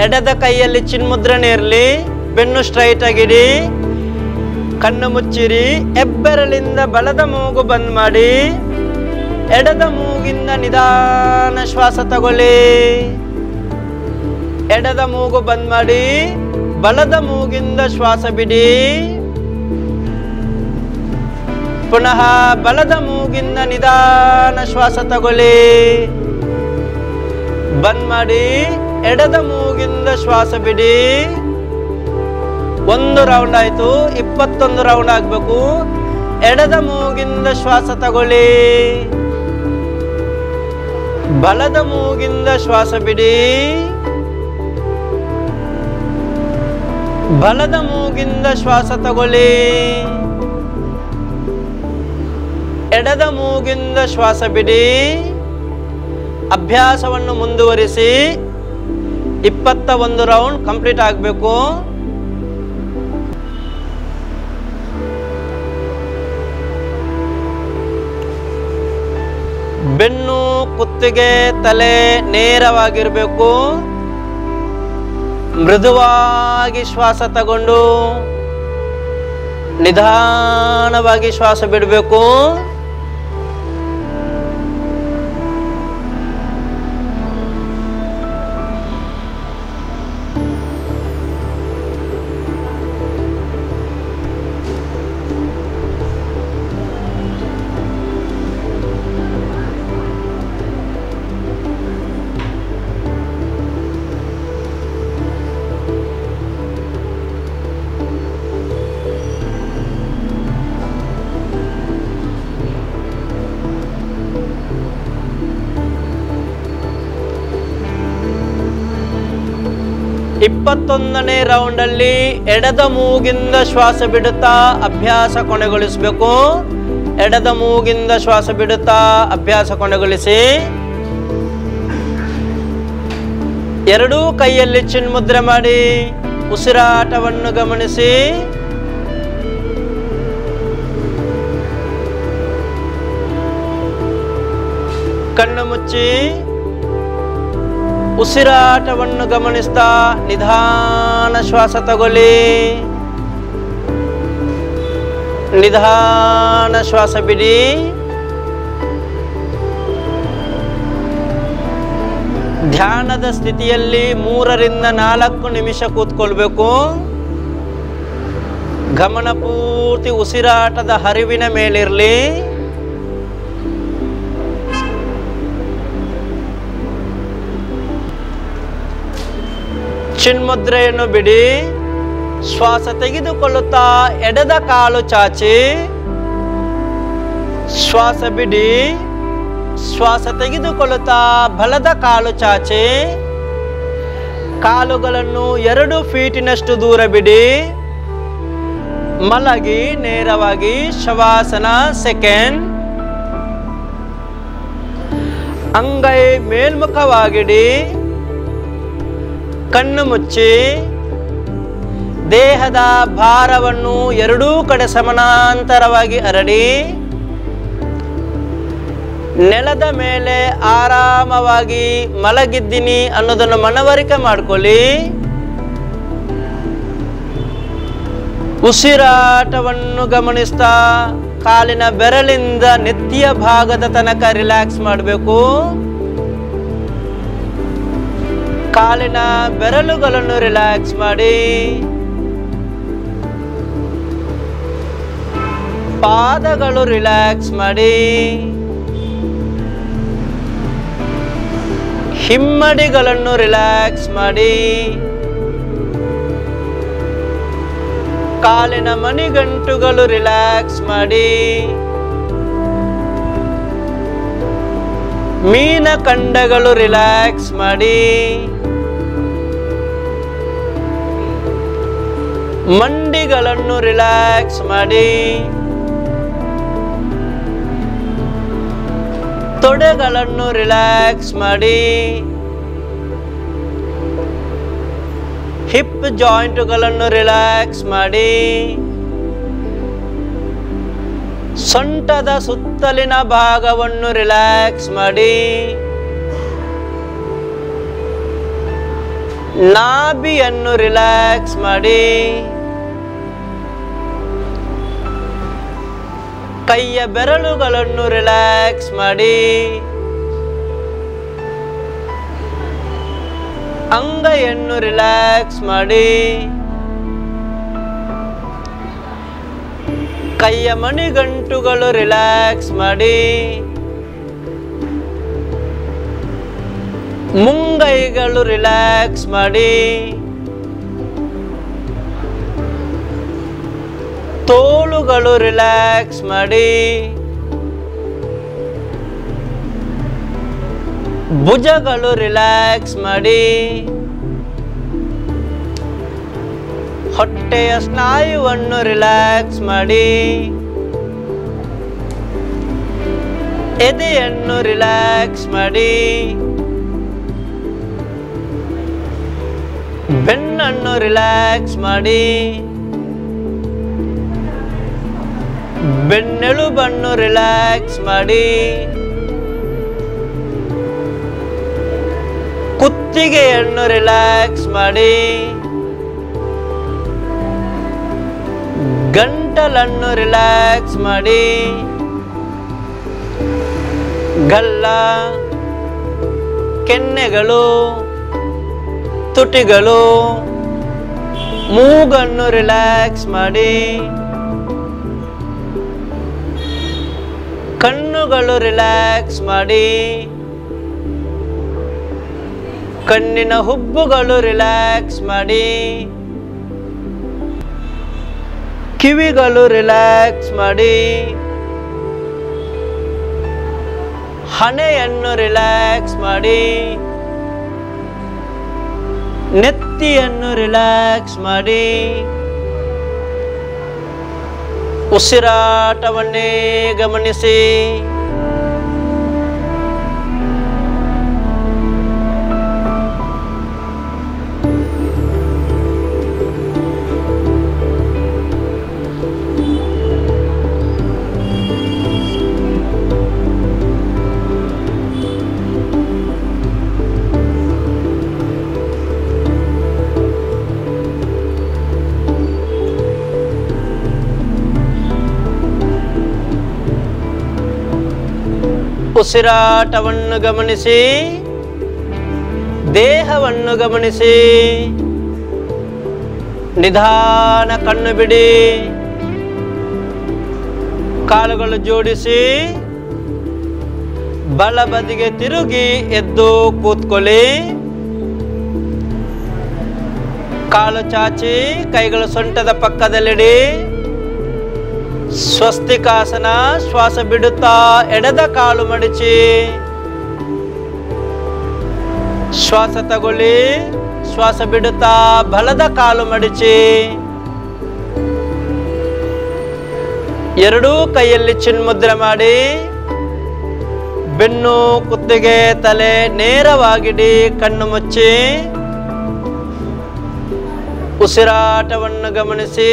ಎಡದ ಕೈಯಲ್ಲಿ ಚಿನ್ಮುದ್ರೆನೇ ಇರಲಿ. ಬೆನ್ನು ಸ್ಟ್ರೈಟ್ ಆಗಿಡಿ, ಕಣ್ಣು ಮುಚ್ಚಿರಿ. ಹೆಬ್ಬೆರಳಿಂದ ಬಲದ ಮೂಗು ಬಂದ್ ಮಾಡಿ ಎಡದ ಮೂಗಿಂದ ನಿಧಾನ ಶ್ವಾಸ ತಗೊಳ್ಳಿ. ಎಡದ ಮೂಗು ಬಂದ್ ಮಾಡಿ ಬಲದ ಮೂಗಿಂದ ಶ್ವಾಸ ಬಿಡಿ. ಪುನಃ ಬಲದ ಮೂಗಿಂದ ನಿಧಾನ ಶ್ವಾಸ ತಗೊಳ್ಳಿ. ಬಂದ್ ಮಾಡಿ ಎಡದ ಮೂಗಿಂದ ಶ್ವಾಸ ಬಿಡಿ. 1 ರೌಂಡ್ ಆಯ್ತು. 21 ರೌಂಡ್ ಆಗ್ಬೇಕು. ಎಡದ ಮೂಗಿಂದ ಶ್ವಾಸ ತಗೊಳ್ಳಿ. ಬಲದ ಮೂಗಿಂದ ಶ್ವಾಸ ಬಿಡಿ. ಬಲದ ಮೂಗಿಂದ ಶ್ವಾಸ ತಗೊಳ್ಳಿ. ಎಡದ ಮೂಗಿಂದ ಶ್ವಾಸ ಬಿಡಿ. ಅಭ್ಯಾಸವನ್ನು ಮುಂದುವರಿಸಿ. 21 ರೌಂಡ್ ಕಂಪ್ಲೀಟ್ ಆಗಬೇಕು. ಬೆನ್ನು, ಕುತ್ತಿಗೆ, ತಲೆ ನೇರವಾಗಿರಬೇಕು. ಮೃದುವಾಗಿ ಶ್ವಾಸ ತಗೊಂಡು ನಿಧಾನವಾಗಿ ಶ್ವಾಸ ಬಿಡಬೇಕು. ಇಪ್ಪತ್ತೊಂದನೇ ರೌಂಡ್ ಅಲ್ಲಿ ಎಡದ ಮೂಗಿಂದ ಶ್ವಾಸ ಬಿಡುತ್ತಾ ಅಭ್ಯಾಸ ಕೊನೆಗೊಳಿಸಬೇಕು. ಎಡದ ಮೂಗಿಂದ ಶ್ವಾಸ ಬಿಡುತ್ತಾ ಅಭ್ಯಾಸ ಕೊನೆಗೊಳಿಸಿ. ಎರಡೂ ಕೈಯಲ್ಲಿ ಚಿನ್ಮುದ್ರೆ ಮಾಡಿ ಉಸಿರಾಟವನ್ನು ಗಮನಿಸಿ. ಕಣ್ಣು ಮುಚ್ಚಿ ಉಸಿರಾಟವನ್ನು ಗಮನಿಸ್ತಾ ನಿಧಾನ ಶ್ವಾಸ ತಗೊಳ್ಳಿ. ನಿಧಾನ ಶ್ವಾಸ ಬಿಡಿ. ಧ್ಯಾನದ ಸ್ಥಿತಿಯಲ್ಲಿ 3 ರಿಂದ 4 ನಿಮಿಷ ಕೂತ್ಕೊಳ್ಬೇಕು. ಗಮನ ಪೂರ್ತಿ ಉಸಿರಾಟದ ಹರಿವಿನ ಮೇಲಿರಲಿ. ಚಿನ್ಮುದ್ರೆಯನ್ನು ಬಿಡಿ. ಶ್ವಾಸ ತೆಗೆದುಕೊಳ್ಳುತ್ತಾ ಎಡದ ಕಾಲು ಚಾಚಿ ಶ್ವಾಸ ಬಿಡಿ. ಶ್ವಾಸ ತೆಗೆದುಕೊಳ್ಳುತ್ತಾ ಬಲದ ಕಾಲು ಚಾಚಿ ಕಾಲುಗಳನ್ನು 2 ಫೀಟಿನಷ್ಟು ದೂರ ಬಿಡಿ. ಮಲಗಿ ನೇರವಾಗಿ ಶವಾಸನ. ಸೆಕೆಂಡ್. ಅಂಗೈ ಮೇಲ್ಮುಖವಾಗಿಡಿ. ಕಣ್ಣು ಮುಚ್ಚಿ ದೇಹದ ಭಾರವನ್ನು 2 ಕಡೆ ಸಮಾನಾಂತರವಾಗಿ ಹರಡಿ ನೆಲದ ಮೇಲೆ ಆರಾಮವಾಗಿ ಮಲಗಿದ್ದೀನಿ ಅನ್ನೋದನ್ನು ಮನವರಿಕೆ ಮಾಡಿಕೊಳ್ಳಿ. ಉಸಿರಾಟವನ್ನು ಗಮನಿಸ್ತಾ ಕಾಲಿನ ಬೆರಳಿಂದ ನೆತ್ತಿಯ ಭಾಗದ ತನಕ ರಿಲ್ಯಾಕ್ಸ್ ಮಾಡಬೇಕು. ಕಾಲಿನ ಬೆರಳುಗಳನ್ನು ರಿಲ್ಯಾಕ್ಸ್ ಮಾಡಿ. ಪಾದಗಳು ರಿಲ್ಯಾಕ್ಸ್ ಮಾಡಿ. ಹಿಮ್ಮಡಿಗಳನ್ನು ರಿಲ್ಯಾಕ್ಸ್ ಮಾಡಿ. ಕಾಲಿನ ಮಣಿಗಂಟುಗಳು ರಿಲ್ಯಾಕ್ಸ್ ಮಾಡಿ. ಮೀನಖಂಡಗಳು ರಿಲ್ಯಾಕ್ಸ್ ಮಾಡಿ. ಮಂಡಿಗಳನ್ನು ರಿಲ್ಯಾಕ್ಸ್ ಮಾಡಿ. ತೊಡೆಗಳನ್ನು ರಿಲ್ಯಾಕ್ಸ್ ಮಾಡಿ. ಹಿಪ್ ಜಾಯಿಂಟುಗಳನ್ನು ರಿಲ್ಯಾಕ್ಸ್ ಮಾಡಿ. ಸೊಂಟದ ಸುತ್ತಲಿನ ಭಾಗವನ್ನು ರಿಲ್ಯಾಕ್ಸ್ ಮಾಡಿ. ನಾಭಿಯನ್ನು ರಿಲ್ಯಾಕ್ಸ್ ಮಾಡಿ. ಕೈಯ ಬೆರಳುಗಳನ್ನು ರಿಲ್ಯಾಕ್ಸ್ ಮಾಡಿ. ಅಂಗೈಯನ್ನು ರಿಲ್ಯಾಕ್ಸ್ ಮಾಡಿ. ಕೈಯ ಮಣಿಗಂಟುಗಳು ರಿಲ್ಯಾಕ್ಸ್ ಮಾಡಿ. ಮುಂಗೈಗಳು ರಿಲ್ಯಾಕ್ಸ್ ಮಾಡಿ. ತೋಳುಗಳು ರಿಲ್ಯಾಕ್ಸ್ ಮಾಡಿ. ಭುಜಗಳು ರಿಲ್ಯಾಕ್ಸ್ ಮಾಡಿ. ಹೊಟ್ಟೆಯ ಸ್ನಾಯುವನ್ನು ರಿಲ್ಯಾಕ್ಸ್ ಮಾಡಿ. ಎದೆಯನ್ನು ರಿಲ್ಯಾಕ್ಸ್ ಮಾಡಿ. ಬೆನ್ನನ್ನು ರಿಲ್ಯಾಕ್ಸ್ ಮಾಡಿ. ಬೆನ್ನೆಲುಬನ್ನು ರಿಲ್ಯಾಕ್ಸ್ ಮಾಡಿ. ಕುತ್ತಿಗೆಯನ್ನು ರಿಲ್ಯಾಕ್ಸ್ ಮಾಡಿ. ಗಂಟಲನ್ನು ರಿಲ್ಯಾಕ್ಸ್ ಮಾಡಿ. ಗಲ್ಲ, ಕೆನ್ನೆಗಳು, ತುಟಿಗಳು, ಮೂಗನ್ನು ರಿಲ್ಯಾಕ್ಸ್ ಮಾಡಿ. ಕಣ್ಣುಗಳು ರಿಲ್ಯಾಕ್ಸ್ ಮಾಡಿ. ಕಣ್ಣಿನ ಹುಬ್ಬುಗಳು ರಿಲ್ಯಾಕ್ಸ್ ಮಾಡಿ. ಕಿವಿಗಳು ರಿಲ್ಯಾಕ್ಸ್ ಮಾಡಿ. ಹಣೆಯನ್ನು ರಿಲ್ಯಾಕ್ಸ್ ಮಾಡಿ. ನೆತ್ತಿಯನ್ನು ರಿಲ್ಯಾಕ್ಸ್ ಮಾಡಿ. ಉಸಿರಾಟವನ್ನೇ ಗಮನಿಸಿ. ಉಸಿರಾಟವನ್ನು ಗಮನಿಸಿ. ದೇಹವನ್ನು ಗಮನಿಸಿ. ನಿಧಾನ ಕಣ್ಣು ಬಿಡಿ. ಕಾಲುಗಳು ಜೋಡಿಸಿ ಬಲಬದಿಗೆ ತಿರುಗಿ ಎದ್ದು ಕೂತ್ಕೊಳ್ಳಿ. ಕಾಲು ಚಾಚಿ ಕೈಗಳು ಸೊಂಟದ ಪಕ್ಕದಲ್ಲಿಡಿ. ಸ್ವಸ್ತಿಕಾಸನ. ಶ್ವಾಸ ಬಿಡುತ್ತಾ ಎಡದ ಕಾಲು ಮಡಚಿ. ಶ್ವಾಸ ತಗೊಳ್ಳಿ. ಶ್ವಾಸ ಬಿಡುತ್ತಾ ಬಲದ ಕಾಲು ಮಡಚಿ. ಎರಡೂ ಕೈಯಲ್ಲಿ ಚಿನ್ಮುದ್ರೆ ಮಾಡಿ. ಬೆನ್ನು, ಕುತ್ತಿಗೆ, ತಲೆ ನೇರವಾಗಿಡಿ. ಕಣ್ಣು ಮುಚ್ಚಿ. ಉಸಿರಾಟವನ್ನು ಗಮನಿಸಿ.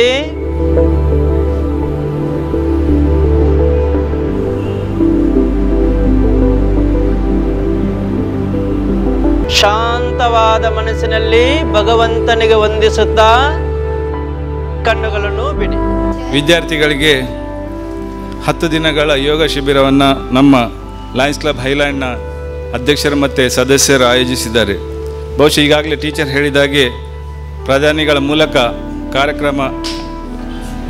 ಶಾಂತವಾದ ಮನಸ್ಸಿನಲ್ಲಿ ಭಗವಂತನಿಗೆ ವಂದಿಸುತ್ತಾ ಕಣ್ಣುಗಳನ್ನು ಬಿಡಿ. ವಿದ್ಯಾರ್ಥಿಗಳಿಗೆ 10 ದಿನಗಳ ಯೋಗ ಶಿಬಿರವನ್ನು ನಮ್ಮ ಲಯನ್ಸ್ ಕ್ಲಬ್ ಹೈಲ್ಯಾಂಡ್ನ ಅಧ್ಯಕ್ಷರು ಮತ್ತು ಸದಸ್ಯರು ಆಯೋಜಿಸಿದ್ದಾರೆ. ಬಹುಶಃ ಈಗಾಗಲೇ ಟೀಚರ್ ಹೇಳಿದಾಗೆ ಪ್ರಧಾನಿಗಳ ಮೂಲಕ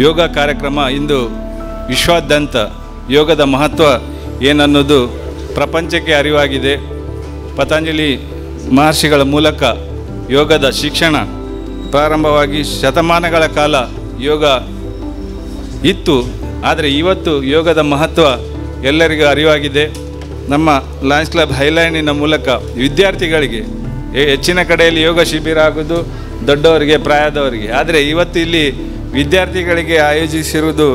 ಯೋಗ ಕಾರ್ಯಕ್ರಮ ಇಂದು ವಿಶ್ವಾದ್ಯಂತ ಯೋಗದ ಮಹತ್ವ ಏನನ್ನೋದು ಪ್ರಪಂಚಕ್ಕೆ ಅರಿವಾಗಿದೆ. ಪತಂಜಲಿ ಮಹರ್ಷಿಗಳ ಮೂಲಕ ಯೋಗದ ಶಿಕ್ಷಣ ಪ್ರಾರಂಭವಾಗಿ ಶತಮಾನಗಳ ಕಾಲ ಯೋಗ ಇತ್ತು. ಆದರೆ ಇವತ್ತು ಯೋಗದ ಮಹತ್ವ ಎಲ್ಲರಿಗೂ ಅರಿವಾಗಿದೆ. ನಮ್ಮ ಲಯನ್ಸ್ ಕ್ಲಬ್ ಹೈಲ್ಯಾಂಡಿನ ಮೂಲಕ ವಿದ್ಯಾರ್ಥಿಗಳಿಗೆ ಹೆಚ್ಚಿನ ಕಡೆಯಲ್ಲಿ ಯೋಗ ಶಿಬಿರ ಆಗೋದು ದೊಡ್ಡವರಿಗೆ, ಪ್ರಾಯದವರಿಗೆ. ಆದರೆ ಇವತ್ತು ಇಲ್ಲಿ ವಿದ್ಯಾರ್ಥಿಗಳಿಗೆ ಆಯೋಜಿಸಿರುವುದು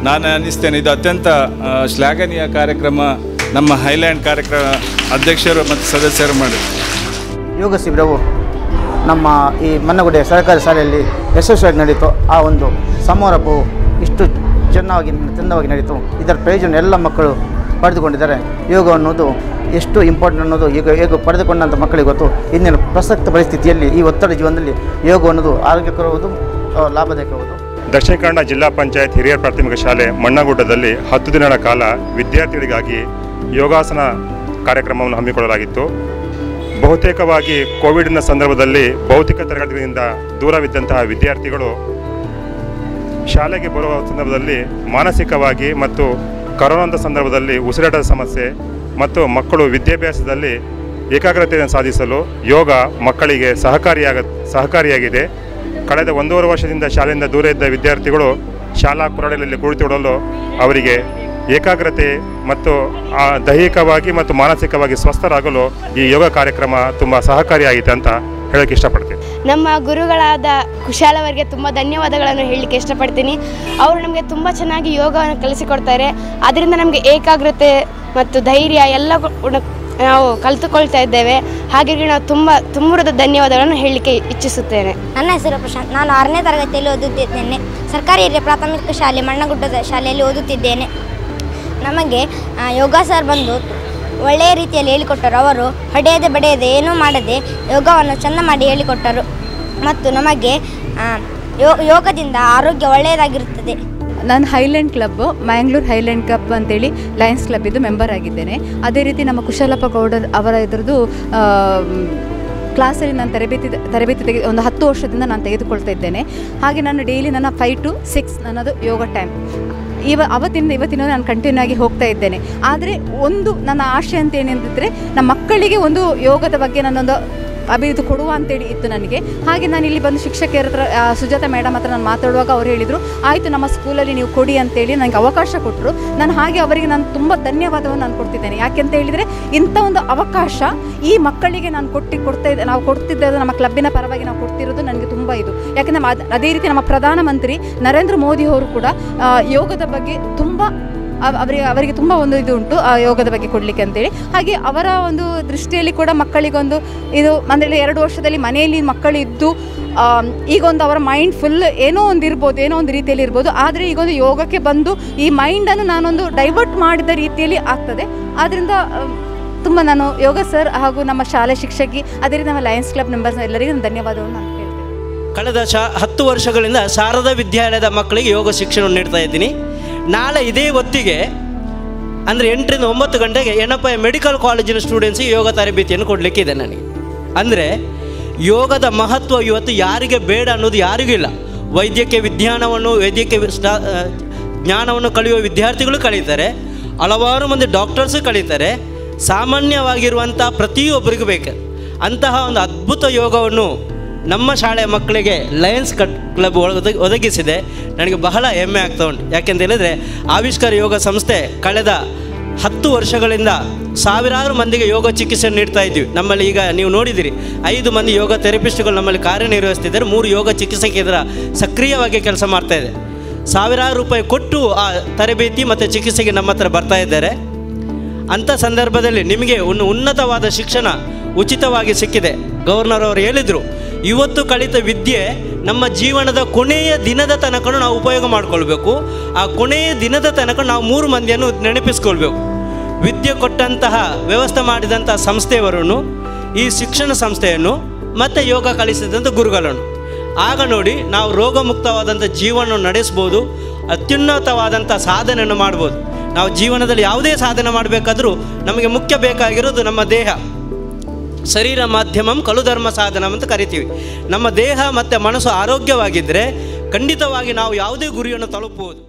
ನಾನು ಅನ್ನಿಸ್ತೇನೆ ಇದು ಅತ್ಯಂತ ಶ್ಲಾಘನೀಯ ಕಾರ್ಯಕ್ರಮ. ನಮ್ಮ ಹೈಲ್ಯಾಂಡ್ ಕಾರ್ಯಕ್ರಮ ಅಧ್ಯಕ್ಷರು ಮತ್ತು ಸದಸ್ಯರು ಮಾಡಿ ಯೋಗ ಶಿಬಿರವು ನಮ್ಮ ಈ ಮನ್ನಗುಡ್ಡೆ ಸರ್ಕಾರಿ ಶಾಲೆಯಲ್ಲಿ ಯಶಸ್ವಿಯಾಗಿ ನಡೀತು. ಆ ಒಂದು ಸಮಾರಂಭವು ಇಷ್ಟು ಚೆಂದವಾಗಿ ನಡೀತು. ಇದರ ಪ್ರಯೋಜನ ಎಲ್ಲ ಮಕ್ಕಳು ಪಡೆದುಕೊಂಡಿದ್ದಾರೆ. ಯೋಗ ಅನ್ನೋದು ಎಷ್ಟು ಇಂಪಾರ್ಟೆಂಟ್ ಅನ್ನೋದು ಈಗ ಪಡೆದುಕೊಂಡಂಥ ಮಕ್ಕಳಿಗೆ ಗೊತ್ತು. ಇಂದಿನ ಪ್ರಸಕ್ತ ಪರಿಸ್ಥಿತಿಯಲ್ಲಿ ಈ ಒತ್ತಡ ಜೀವನದಲ್ಲಿ ಯೋಗ ಅನ್ನೋದು ಆರೋಗ್ಯಕರವಾದ ಲಾಭದಾಯಕವಾದ. ದಕ್ಷಿಣ ಕನ್ನಡ ಜಿಲ್ಲಾ ಪಂಚಾಯತ್ ಹಿರಿಯರ ಪ್ರಾಥಮಿಕ ಶಾಲೆ ಮಣ್ಣಗುಡ್ಡದಲ್ಲಿ 10 ದಿನಗಳ ಕಾಲ ವಿದ್ಯಾರ್ಥಿಗಳಿಗಾಗಿ ಯೋಗಾಸನ ಕಾರ್ಯಕ್ರಮವನ್ನು ಹಮ್ಮಿಕೊಳ್ಳಲಾಗಿತ್ತು. ಬಹುತೇಕವಾಗಿ ಕೋವಿಡ್ನ ಸಂದರ್ಭದಲ್ಲಿ ಭೌತಿಕ ತರಗತಿಗಳಿಂದ ದೂರವಿದ್ದಂತಹ ವಿದ್ಯಾರ್ಥಿಗಳು ಶಾಲೆಗೆ ಬರುವ ಸಂದರ್ಭದಲ್ಲಿ ಮಾನಸಿಕವಾಗಿ ಮತ್ತು ಕರೋನಾದ ಸಂದರ್ಭದಲ್ಲಿ ಉಸಿರಾಟದ ಸಮಸ್ಯೆ ಮತ್ತು ಮಕ್ಕಳು ವಿದ್ಯಾಭ್ಯಾಸದಲ್ಲಿ ಏಕಾಗ್ರತೆಯನ್ನು ಸಾಧಿಸಲು ಯೋಗ ಮಕ್ಕಳಿಗೆ ಸಹಕಾರಿಯಾಗಿದೆ. ಕಳೆದ 1.5 ವರ್ಷದಿಂದ ಶಾಲೆಯಿಂದ ದೂರ ಇದ್ದ ವಿದ್ಯಾರ್ಥಿಗಳು ಶಾಲಾ ಕೊಠಡಿಯಲ್ಲಿ ಕುಳಿತುಕೊಳ್ಳಲು ಅವರಿಗೆ ಏಕಾಗ್ರತೆ ಮತ್ತು ದೈಹಿಕವಾಗಿ ಮತ್ತು ಮಾನಸಿಕವಾಗಿ ಸ್ವಸ್ಥರಾಗಲು ಈ ಯೋಗ ಕಾರ್ಯಕ್ರಮ ತುಂಬ ಸಹಕಾರಿಯಾಗಿದೆ ಅಂತ ಹೇಳೋಕ್ಕೆ ಇಷ್ಟಪಡ್ತೀನಿ. ನಮ್ಮ ಗುರುಗಳಾದ ಕುಶಾಲ್ ಅವರಿಗೆ ತುಂಬ ಧನ್ಯವಾದಗಳನ್ನು ಹೇಳಲಿಕ್ಕೆ ಇಷ್ಟಪಡ್ತೀನಿ. ಅವರು ನಮಗೆ ತುಂಬ ಚೆನ್ನಾಗಿ ಯೋಗವನ್ನು ಕಲಿಸಿಕೊಡ್ತಾರೆ. ಅದರಿಂದ ನಮಗೆ ಏಕಾಗ್ರತೆ ಮತ್ತು ಧೈರ್ಯ ಎಲ್ಲ ನಾವು ಕಲಿತುಕೊಳ್ತಾ ಇದ್ದೇವೆ. ಹಾಗಾಗಿ ನಾವು ತುಂಬ ಧನ್ಯವಾದಗಳನ್ನು ಹೇಳಲಿಕ್ಕೆ ಇಚ್ಛಿಸುತ್ತೇನೆ. ನನ್ನ ಹೆಸರು ಪ್ರಶಾಂತ್. ನಾನು 6ನೇ ತರಗತಿಯಲ್ಲಿ ಓದುತ್ತಿದ್ದೇನೆ. ಸರ್ಕಾರಿ ಹಿರಿಯ ಪ್ರಾಥಮಿಕ ಶಾಲೆ ಮಣ್ಣಗುಡ್ಡದ ಶಾಲೆಯಲ್ಲಿ ಓದುತ್ತಿದ್ದೇನೆ. ನಮಗೆ ಯೋಗ ಸರ್ ಬಂದು ಒಳ್ಳೆಯ ರೀತಿಯಲ್ಲಿ ಹೇಳಿಕೊಟ್ಟರು. ಅವರು ಹೊಡೆಯದೆ ಬಡೆಯದೆ ಏನೂ ಮಾಡದೆ ಯೋಗವನ್ನು ಚೆಂದ ಮಾಡಿ ಹೇಳಿಕೊಟ್ಟರು ಮತ್ತು ನಮಗೆ ಯೋಗದಿಂದ ಆರೋಗ್ಯ ಒಳ್ಳೆಯದಾಗಿರುತ್ತದೆ. ನಾನು highland club Mangalore highland club ಅಂತೇಳಿ ಲಯನ್ಸ್ ಕ್ಲಬ್ ಇದು ಮೆಂಬರ್ ಆಗಿದ್ದೇನೆ. ಅದೇ ರೀತಿ ನಮ್ಮ ಕುಶಲಪ್ಪ ಗೌಡ ಅವರ ಇದ್ರದ್ದು ಕ್ಲಾಸಲ್ಲಿ ನಾನು ತರಬೇತಿ ಒಂದು 10 ವರ್ಷದಿಂದ ನಾನು ತೆಗೆದುಕೊಳ್ತಾ ಇದ್ದೇನೆ. ಹಾಗೆ ನಾನು ಡೈಲಿ ನನ್ನ 5 to 6 ನನ್ನದು ಯೋಗ ಟೈಮ್ ಇವತ್ತಿನ ನಾನು ಕಂಟಿನ್ಯೂ ಆಗಿ ಹೋಗ್ತಾ ಇದ್ದೇನೆ. ಆದರೆ ಒಂದು ನನ್ನ ಆಶೆ ಅಂತ ಏನೆಂದಿದ್ರೆ ನಮ್ಮ ಮಕ್ಕಳಿಗೆ ಒಂದು ಯೋಗದ ಬಗ್ಗೆ ನನ್ನೊಂದು ಅಭಿವೃದ್ಧಿ ಕೊಡುವ ಅಂತೇಳಿ ಇತ್ತು ನನಗೆ. ಹಾಗೆ ನಾನು ಇಲ್ಲಿ ಬಂದು ಶಿಕ್ಷಕಿಯರ ಹತ್ರ ಸುಜಾತ ಮೇಡಮ್ ಹತ್ರ ನಾನು ಮಾತಾಡುವಾಗ ಅವ್ರು ಹೇಳಿದರು, ಆಯಿತು ನಮ್ಮ ಸ್ಕೂಲಲ್ಲಿ ನೀವು ಕೊಡಿ ಅಂತೇಳಿ ನನಗೆ ಅವಕಾಶ ಕೊಟ್ಟರು. ನಾನು ಹಾಗೆ ಅವರಿಗೆ ನಾನು ತುಂಬ ಧನ್ಯವಾದವನ್ನು ನಾನು ಕೊಡ್ತಿದ್ದೇನೆ. ಯಾಕೆಂತ ಹೇಳಿದರೆ ಇಂಥ ಒಂದು ಅವಕಾಶ ಈ ಮಕ್ಕಳಿಗೆ ನಾನು ನಾವು ಕೊಡ್ತಿದ್ದೇವೆ. ನಮ್ಮ ಕ್ಲಬ್ಬಿನ ಪರವಾಗಿ ನಾವು ಕೊಡ್ತಿರೋದು ನನಗೆ ತುಂಬ ಇದು. ಯಾಕೆಂದರೆ ಅದೇ ರೀತಿ ನಮ್ಮ ಪ್ರಧಾನಮಂತ್ರಿ ನರೇಂದ್ರ ಮೋದಿ ಅವರು ಕೂಡ ಯೋಗದ ಬಗ್ಗೆ ತುಂಬ ಅವರಿಗೆ ತುಂಬ ಒಂದು ಇದು ಉಂಟು ಯೋಗದ ಬಗ್ಗೆ ಕೊಡಲಿಕ್ಕೆ ಅಂತೇಳಿ. ಹಾಗೆ ಅವರ ಒಂದು ದೃಷ್ಟಿಯಲ್ಲಿ ಕೂಡ ಮಕ್ಕಳಿಗೊಂದು ಇದು ಅಂದರೆ 2 ವರ್ಷದಲ್ಲಿ ಮನೆಯಲ್ಲಿ ಮಕ್ಕಳು ಇದ್ದು ಈಗೊಂದು ಅವರ ಮೈಂಡ್ ಫುಲ್ ಏನೋ ಒಂದು ರೀತಿಯಲ್ಲಿ ಇರ್ಬೋದು. ಆದರೆ ಈಗೊಂದು ಯೋಗಕ್ಕೆ ಬಂದು ಈ ಮೈಂಡನ್ನು ನಾನೊಂದು ಡೈವರ್ಟ್ ಮಾಡಿದ ರೀತಿಯಲ್ಲಿ ಆಗ್ತದೆ. ಆದ್ದರಿಂದ ತುಂಬ ನಾನು ಯೋಗ ಸರ್ ಹಾಗೂ ನಮ್ಮ ಶಾಲೆ ಶಿಕ್ಷಕಿ ಅದೇ ರೀತಿ ನಮ್ಮ ಲಯನ್ಸ್ ಕ್ಲಬ್ ಮೆಂಬರ್ಸ್ ಎಲ್ಲರಿಗೂ ನಾನು ಧನ್ಯವಾದವನ್ನು ನಾನು ಹೇಳ್ತೇನೆ. ಕಳೆದ 10 ವರ್ಷಗಳಿಂದ ಶಾರದಾ ವಿದ್ಯಾಲಯದ ಮಕ್ಕಳಿಗೆ ಯೋಗ ಶಿಕ್ಷಣ ನೀಡ್ತಾ ಇದ್ದೀನಿ. ನಾಳೆ ಇದೇ ಹೊತ್ತಿಗೆ ಅಂದರೆ 8 ರಿಂದ 9 ಗಂಟೆಗೆ ಎಣ್ಣಪ್ಪಯ್ಯ ಮೆಡಿಕಲ್ ಕಾಲೇಜಿನ ಸ್ಟೂಡೆಂಟ್ಸಿಗೆ ಯೋಗ ತರಬೇತಿಯನ್ನು ಕೊಡಲಿಕ್ಕೆ ಇದೆ ನನಗೆ. ಅಂದರೆ ಯೋಗದ ಮಹತ್ವ ಇವತ್ತು ಯಾರಿಗೆ ಬೇಡ ಅನ್ನೋದು ಯಾರಿಗೂ ಇಲ್ಲ. ವೈದ್ಯಕೀಯ ಜ್ಞಾನವನ್ನು ಕಲಿಯುವ ವಿದ್ಯಾರ್ಥಿಗಳು ಕಳೀತಾರೆ, ಹಲವಾರು ಮಂದಿ ಡಾಕ್ಟರ್ಸು ಕಳೀತಾರೆ. ಸಾಮಾನ್ಯವಾಗಿರುವಂಥ ಪ್ರತಿಯೊಬ್ಬರಿಗೂ ಬೇಕು ಅಂತಹ ಒಂದು ಅದ್ಭುತ ಯೋಗವನ್ನು ನಮ್ಮ ಶಾಲೆಯ ಮಕ್ಕಳಿಗೆ ಲಯನ್ಸ್ ಕ್ಲಬ್ ಒದಗಿಸಿದೆ. ನನಗೆ ಬಹಳ ಹೆಮ್ಮೆ ಆಗ್ತಾ ಉಂಟು. ಯಾಕೆಂತ ಹೇಳಿದರೆ ಆವಿಷ್ಕಾರ ಯೋಗ ಸಂಸ್ಥೆ ಕಳೆದ 10 ವರ್ಷಗಳಿಂದ ಸಾವಿರಾರು ಮಂದಿಗೆ ಯೋಗ ಚಿಕಿತ್ಸೆ ನೀಡ್ತಾ ಇದ್ದೀವಿ. ನಮ್ಮಲ್ಲಿ ಈಗ ನೀವು ನೋಡಿದ್ದೀರಿ 5 ಮಂದಿ ಯೋಗ ಥೆರಪಿಸ್ಟ್ಗಳು ನಮ್ಮಲ್ಲಿ ಕಾರ್ಯನಿರ್ವಹಿಸ್ತಿದ್ದಾರೆ. 3 ಯೋಗ ಚಿಕಿತ್ಸಕಿಯರ ಸಕ್ರಿಯವಾಗಿ ಕೆಲಸ ಮಾಡ್ತಾಯಿದೆ. ಸಾವಿರಾರು ರೂಪಾಯಿ ಕೊಟ್ಟು ಆ ತರಬೇತಿ ಮತ್ತು ಚಿಕಿತ್ಸೆಗೆ ನಮ್ಮ ಹತ್ರ ಬರ್ತಾ ಇದ್ದಾರೆ. ಅಂಥ ಸಂದರ್ಭದಲ್ಲಿ ನಿಮಗೆ ಒಂದು ಉನ್ನತವಾದ ಶಿಕ್ಷಣ ಉಚಿತವಾಗಿ ಸಿಕ್ಕಿದೆ. ಗವರ್ನರ್ ಅವರು ಹೇಳಿದರು, ಇವತ್ತು ಕಲಿತ ವಿದ್ಯೆ ನಮ್ಮ ಜೀವನದ ಕೊನೆಯ ದಿನದ ತನಕ ನಾವು ಉಪಯೋಗ ಮಾಡಿಕೊಳ್ಬೇಕು. ಆ ಕೊನೆಯ ದಿನದ ತನಕ ನಾವು 3 ಮಂದಿಯನ್ನು ನೆನಪಿಸ್ಕೊಳ್ಬೇಕು. ವಿದ್ಯೆ ಕೊಟ್ಟಂತಹ ವ್ಯವಸ್ಥೆ ಮಾಡಿದಂಥ ಸಂಸ್ಥೆಯವರನ್ನು, ಈ ಶಿಕ್ಷಣ ಸಂಸ್ಥೆಯನ್ನು ಮತ್ತು ಯೋಗ ಕಲಿಸಿದಂಥ ಗುರುಗಳನ್ನು. ಆಗ ನೋಡಿ ನಾವು ರೋಗಮುಕ್ತವಾದಂಥ ಜೀವನ ನಡೆಸ್ಬೋದು, ಅತ್ಯುನ್ನತವಾದಂಥ ಸಾಧನೆಯನ್ನು ಮಾಡ್ಬೋದು. ನಾವು ಜೀವನದಲ್ಲಿ ಯಾವುದೇ ಸಾಧನೆ ಮಾಡಬೇಕಾದ್ರೂ ನಮಗೆ ಮುಖ್ಯ ಬೇಕಾಗಿರೋದು ನಮ್ಮ ದೇಹ. ಶರೀರ ಮಾಧ್ಯಮಂ ಕಲು ಧರ್ಮ ಸಾಧನ ಅಂತ ಕರಿತೀವಿ. ನಮ್ಮ ದೇಹ ಮತ್ತು ಮನಸ್ಸು ಆರೋಗ್ಯವಾಗಿದ್ದರೆ ಖಂಡಿತವಾಗಿ ನಾವು ಯಾವುದೇ ಗುರಿಯನ್ನು ತಲುಪಬಹುದು.